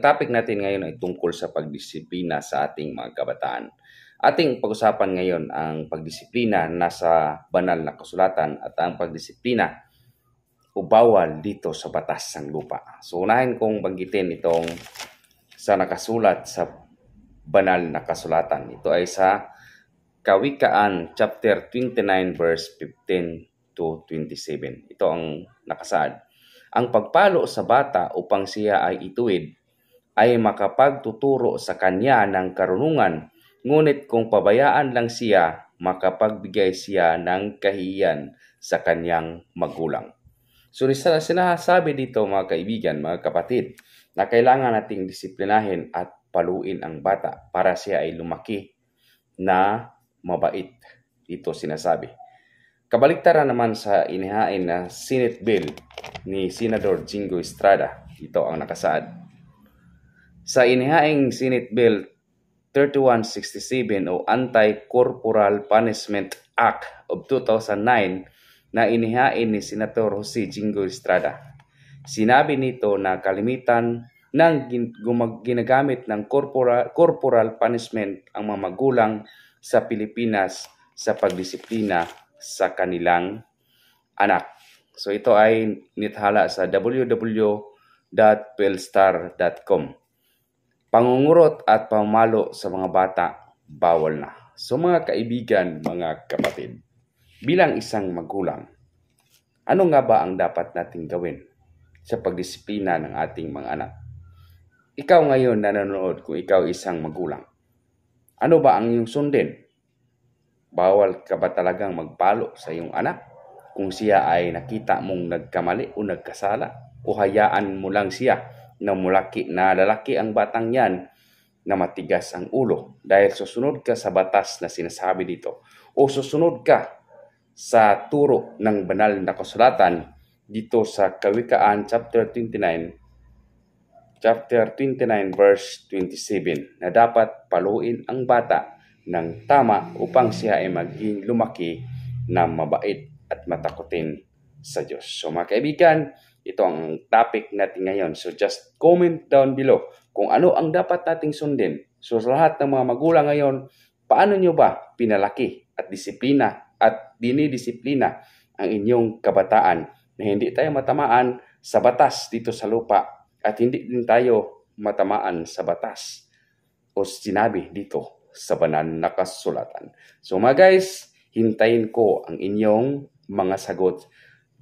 topic natin ngayon ay tungkol sa pagdisiplina sa ating mga kabataan. Ating pag-usapan ngayon ang pagdisiplina nasa banal na kasulatan at ang pagdisiplina o bawal dito sa batas ng lupa. So unahin kong banggitin itong sa nakasulat sa banal na kasulatan. Ito ay sa Kawikaan chapter 29 verse 15 to 27. Ito ang nakasaad. Ang pagpalo sa bata upang siya ay ituwid ay makapagtuturo sa kanya ng karunungan, ngunit kung pabayaan lang siya, makapagbigay siya ng kahihiyan sa kanyang magulang. So sinasabi dito mga kaibigan, mga kapatid, na kailangan nating disiplinahin at paluin ang bata para siya ay lumaki na mabait. Ito sinasabi. Kabaliktaran naman sa inihain na Senate Bill ni Senador Jingo Estrada, ito ang nakasaad. Sa inihaing Senate Bill 3167 o Anti-Corporal Punishment Act of 2009 na inihain ni Senator Jose Jingo Estrada, sinabi nito na kalimitan ng ginagamit ng corporal punishment ang mga magulang sa Pilipinas sa pagdisiplina sa kanilang anak. So ito ay nithala sa www.pelstar.com. Pangungurot at pamalo sa mga bata, bawal na. So mga kaibigan, mga kapatid, bilang isang magulang, ano nga ba ang dapat nating gawin sa pagdisiplina ng ating mga anak? Ikaw ngayon na nanonood, kung ikaw isang magulang, ano ba ang iyong sundin? Bawal ka ba talagang magpalo sa iyong anak kung siya ay nakita mong nagkamali o nagkasala? O hayaan mo lang siya na mulaki na lalaki ang batang yan na matigas ang ulo dahil susunod ka sa batas na sinasabi dito o susunod ka sa turo ng banal na kasulatan dito sa Kawikaan chapter 29 verse 27 na dapat paluin ang bata ng tama upang siya ay maging lumaki na mabait at matakutin sa Diyos. So mga kaibigan, ito ang topic natin ngayon. So just comment down below kung ano ang dapat nating sundin. So sa lahat ng mga magulang ngayon, paano nyo ba pinalaki at disiplina at dinidisiplina ang inyong kabataan na hindi tayo matamaan sa batas dito sa lupa at hindi din tayo matamaan sa batas o sinabi dito sa banal na kasulatan. So mga guys, hintayin ko ang inyong mga sagot.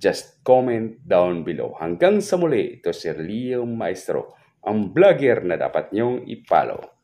Just comment down below. Hanggang sa muli, ito si Leo Maestro, ang vlogger na dapat nyong i-follow.